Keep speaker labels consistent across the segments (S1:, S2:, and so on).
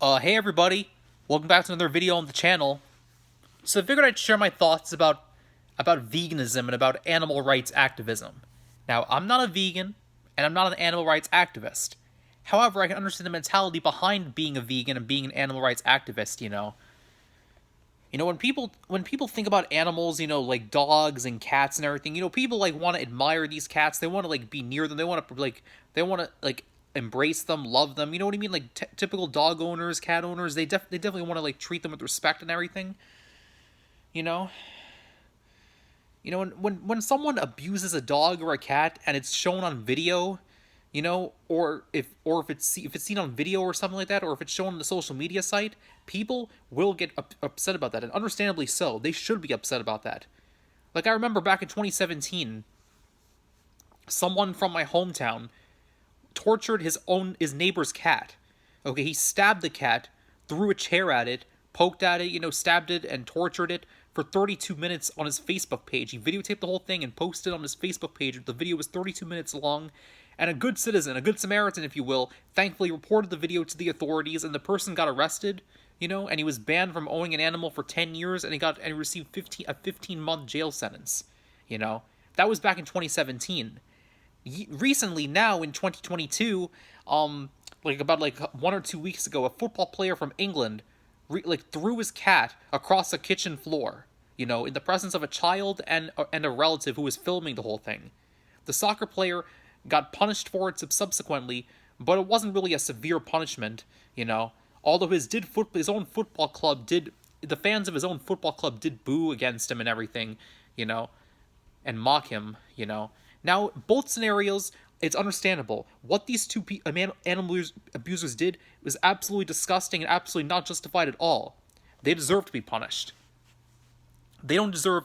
S1: Hey everybody, welcome back to another video on the channel. So I figured I'd share my thoughts about veganism and about animal rights activism. Now, I'm not a vegan, and I'm not an animal rights activist. However, I can understand the mentality behind being a vegan and being an animal rights activist, you know. When people think about animals, like dogs and cats and everything, people like want to admire these cats. They want to like be near them. They want to embrace them, love them. You know what I mean? Like typical dog owners, cat owners, they definitely want to like treat them with respect and everything. You know, when someone abuses a dog or a cat and it's shown on video, or if it's seen on video or something like that, or if it's shown on the social media site, people will get upset about that, and understandably so. They should be upset about that. Like I remember back in 2017, someone from my hometown tortured his neighbor's cat. Okay, he stabbed the cat, threw a chair at it, poked at it, stabbed it and tortured it for 32 minutes on his Facebook page. He videotaped the whole thing and posted it on his Facebook page. The video was 32 minutes long, and a good citizen, a good Samaritan, if you will, thankfully reported the video to the authorities, and the person got arrested, and he was banned from owning an animal for 10 years, and he received a 15-month jail sentence. You know, that was back in 2017. Recently, now in 2022, like about like 1 or 2 weeks ago, a football player from England threw his cat across a kitchen floor, in the presence of a child and a relative who was filming the whole thing. The soccer player got punished for it subsequently, but it wasn't really a severe punishment, Although his own football club did, the fans of his own football club did boo against him and everything, you know, and mock him, Now, both scenarios, it's understandable. What these animal abusers did was absolutely disgusting and absolutely not justified at all. They deserve to be punished. They don't deserve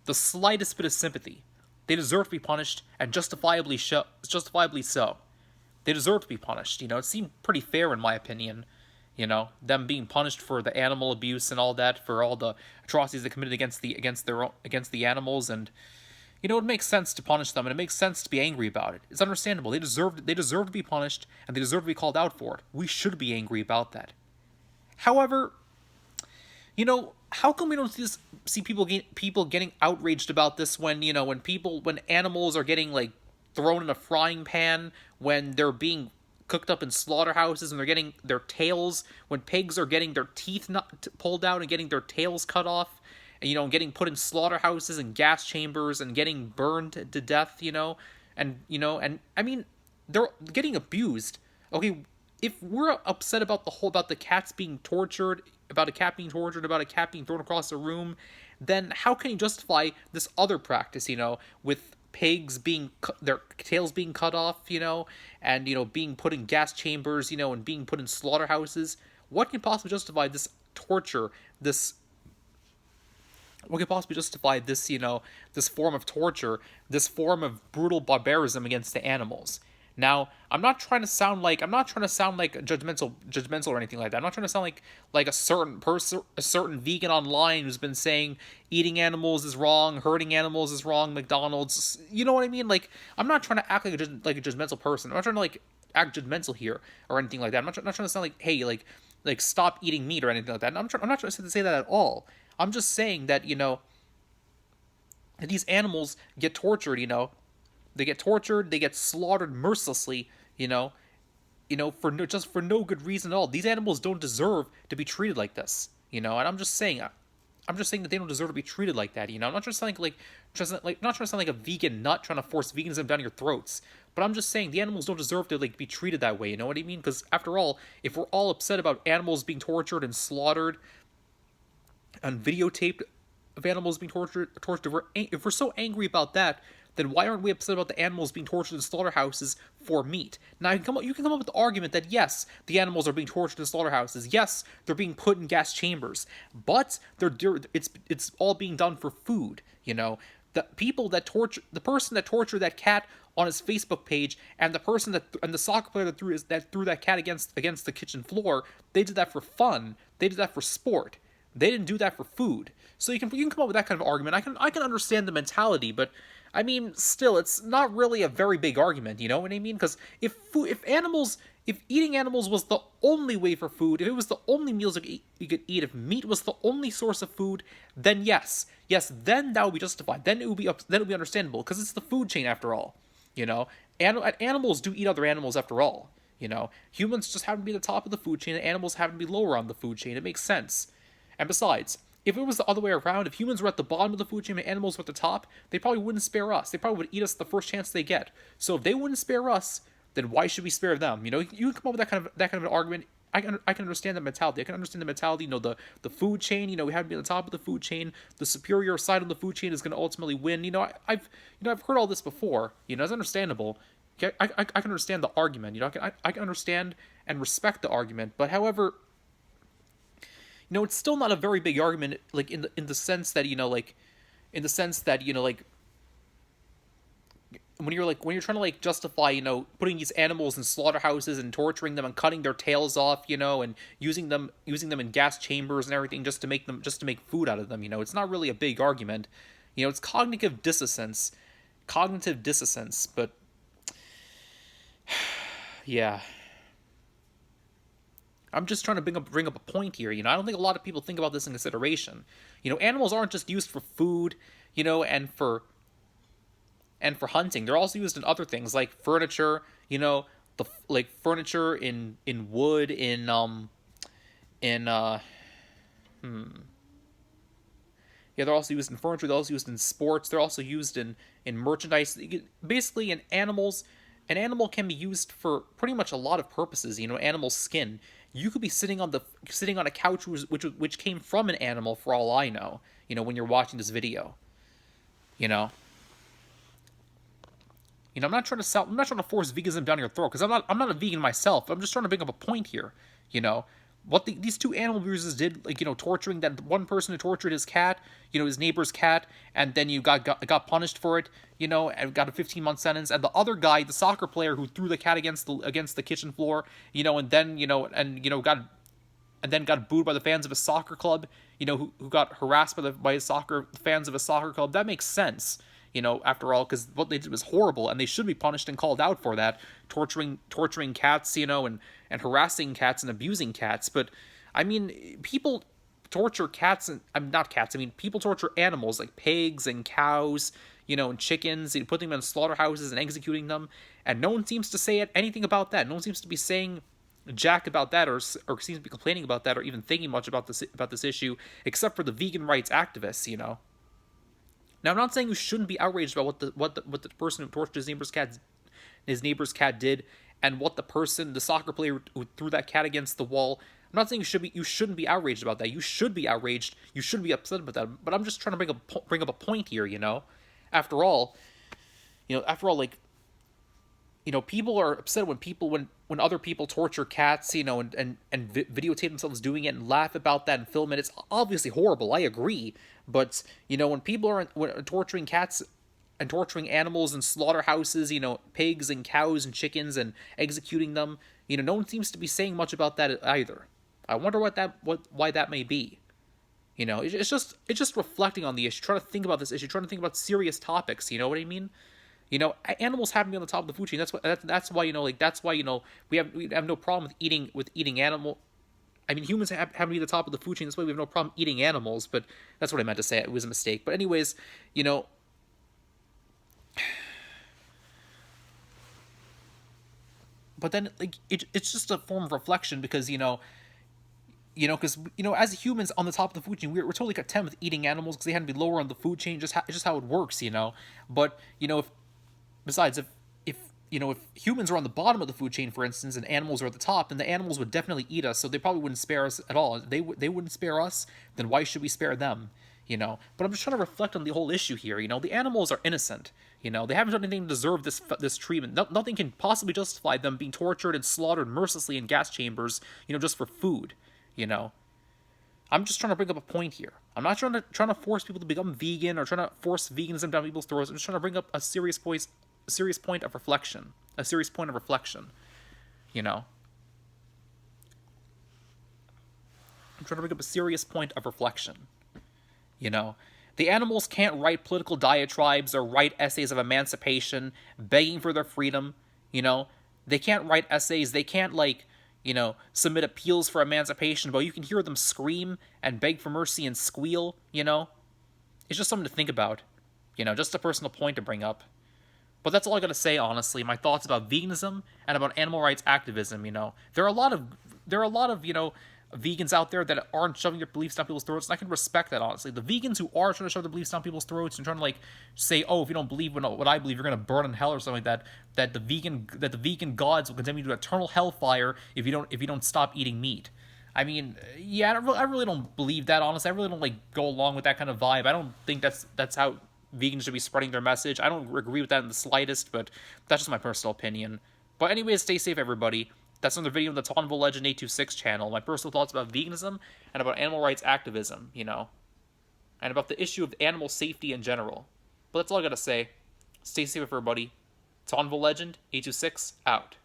S1: the slightest bit of sympathy. They deserve to be punished, and justifiably so. They deserve to be punished. It seemed pretty fair in my opinion. Them being punished for the animal abuse and all that, for all the atrocities they committed against the animals, and it makes sense to punish them, and it makes sense to be angry about it. It's understandable. They deserve to be punished, and they deserve to be called out for it. We should be angry about that. However, how come we don't see people getting outraged about this when when animals are getting like thrown in a frying pan, when they're being cooked up in slaughterhouses, and they're getting their tails, when pigs are getting their teeth pulled out and getting their tails cut off, and getting put in slaughterhouses and gas chambers and getting burned to death, and I mean, they're getting abused. Okay, if we're upset about the cats being tortured, about a cat being tortured, about a cat being thrown across a room, then how can you justify this other practice, with pigs being their tails being cut off, and being put in gas chambers, and being put in slaughterhouses? What can possibly justify this torture, this form of torture, this form of brutal barbarism against the animals? Now, I'm not trying to sound like judgmental or anything like that. I'm not trying to sound like a certain vegan online who's been saying eating animals is wrong, hurting animals is wrong, McDonald's. You know what I mean? Like, I'm not trying to act like a judgmental person. I'm not trying to like act judgmental here or anything like that. I'm not trying to sound like, hey, like stop eating meat or anything like that. I'm not trying to say that at all. I'm just saying that that these animals get tortured. They get tortured, they get slaughtered mercilessly, for no good reason at all. These animals don't deserve to be treated like this, and I'm just saying that they don't deserve to be treated like that, I'm not trying to sound not trying to sound like a vegan nut trying to force veganism down your throats, but I'm just saying the animals don't deserve to be treated that way, you know what I mean? Because after all, if we're all upset about animals being tortured and slaughtered and videotaped of animals being tortured, if we're so angry about that, then why aren't we upset about the animals being tortured in slaughterhouses for meat? Now, you can come up with the argument that yes, the animals are being tortured in slaughterhouses. Yes, they're being put in gas chambers, but it's all being done for food. The person that tortured that cat on his Facebook page, and the soccer player that threw that cat against the kitchen floor, they did that for fun. They did that for sport. They didn't do that for food. So you can come up with that kind of argument. I can understand the mentality, but I mean, still, it's not really a very big argument. You know what I mean? Because if if eating animals was the only way for food, if it was the only meals you could eat, if meat was the only source of food, then yes, then that would be justified. Then it would be understandable because it's the food chain after all. You know, animals do eat other animals after all. You know, humans just happen to be at the top of the food chain, and animals happen to be lower on the food chain. It makes sense. And besides, if it was the other way around, if humans were at the bottom of the food chain and animals were at the top, they probably wouldn't spare us. They probably would eat us the first chance they get. So if they wouldn't spare us, then why should we spare them? You know, you can come up with that kind of an argument. I can understand that mentality. I can understand the mentality. You know, the food chain. You know, we have to be on the top of the food chain. The superior side of the food chain is going to ultimately win. You know, I've heard all this before. You know, it's understandable. I can understand the argument. You know, I can understand and respect the argument. But however, you know, it's still not a very big argument. Like in the sense that, you know, like in the sense that, you know, like when you're trying to like justify, you know, putting these animals in slaughterhouses and torturing them and cutting their tails off, you know, and using them in gas chambers and everything just to make food out of them, you know, it's not really a big argument. You know, it's cognitive dissonance, but yeah. I'm just trying to bring up a point here. You know, I don't think a lot of people think about this in consideration. You know, animals aren't just used for food, you know, and for hunting. They're also used in other things like furniture, you know, furniture in wood, yeah, they're also used in furniture, they're also used in sports, they're also used in merchandise. Basically, an animal can be used for pretty much a lot of purposes. You know, animal skin. You could be sitting on a couch which came from an animal for all I know. You know, when you're watching this video. You know, I'm not trying to force veganism down your throat because I'm not a vegan myself. I'm just trying to bring up a point here. You know, what these two animal abusers did, like, you know, torturing that one person who tortured his cat, you know, his neighbor's cat, and then you got punished for it, you know, and got a 15-month sentence, and the other guy, the soccer player who threw the cat against the kitchen floor, you know, and then got booed by the fans of a soccer club, you know, who got harassed by his fans of a soccer club. That makes sense. You know, after all, because what they did was horrible, and they should be punished and called out for that, torturing cats, you know, and harassing cats and abusing cats. But I mean, people torture cats, and not cats. I mean, people torture animals like pigs and cows, you know, and chickens, and putting them in slaughterhouses and executing them, and no one seems to say anything about that. No one seems to be saying jack about that, or seems to be complaining about that, or even thinking much about this issue, except for the vegan rights activists, you know. Now, I'm not saying you shouldn't be outraged about what the person who tortured his neighbor's cat did, and what the soccer player who threw that cat against the wall. I'm not saying you shouldn't be outraged about that. You should be outraged. You should be upset about that. But I'm just trying to bring up a point here. You know, after all, like, you know, people are upset when other people torture cats, you know, and videotape themselves doing it and laugh about that and film it. It's obviously horrible. I agree. But, you know, when people are torturing cats and torturing animals in slaughterhouses, you know, pigs and cows and chickens, and executing them, you know, no one seems to be saying much about that either. I wonder why that may be. You know, it's just reflecting on the issue, trying to think about this issue, trying to think about serious topics. You know what I mean? You know, animals have to be on the top of the food chain. That's why, you know, like, that's why, you know, we have no problem with eating animal. I mean, humans have to be at the top of the food chain. That's why we have no problem eating animals. But that's what I meant to say. It was a mistake. But anyways, you know, but then, like, it's just a form of reflection because, because as humans on the top of the food chain, we're totally content with eating animals because they had to be lower on the food chain. It's just how it works, you know. But, you know, if humans are on the bottom of the food chain, for instance, and animals are at the top, then the animals would definitely eat us, so they probably wouldn't spare us at all. They wouldn't spare us, then why should we spare them? You know? But I'm just trying to reflect on the whole issue here. You know, the animals are innocent. You know, they haven't done anything to deserve this treatment. Nothing can possibly justify them being tortured and slaughtered mercilessly in gas chambers, you know, just for food. You know? I'm just trying to bring up a point here. I'm not trying to force people to become vegan or trying to force veganism down people's throats. I'm just trying to bring up a serious point of reflection. You know? I'm trying to bring up a serious point of reflection. You know? The animals can't write political diatribes or write essays of emancipation, begging for their freedom, you know? They can't write essays. They can't, like, submit appeals for emancipation, but you can hear them scream and beg for mercy and squeal. It's just something to think about. Just a personal point to bring up. But that's all I gotta say, honestly. My thoughts about veganism and about animal rights activism. There are a lot of vegans out there that aren't shoving their beliefs down people's throats, and I can respect that, honestly. The vegans who are trying to shove their beliefs down people's throats and trying to, like, say, oh, if you don't believe what I believe, you're gonna burn in hell or something like that. That the vegan gods will condemn you to eternal hellfire if you don't stop eating meat. I mean, yeah, I really don't believe that, honestly. I really don't, like, go along with that kind of vibe. I don't think that's how vegans should be spreading their message. I don't agree with that in the slightest, but that's just my personal opinion. But anyways, stay safe, everybody. That's another video on the Tonville Legend 826 channel. My personal thoughts about veganism and about animal rights activism, and about the issue of animal safety in general. But that's all I gotta say. Stay safe, everybody. Tonville Legend 826 out.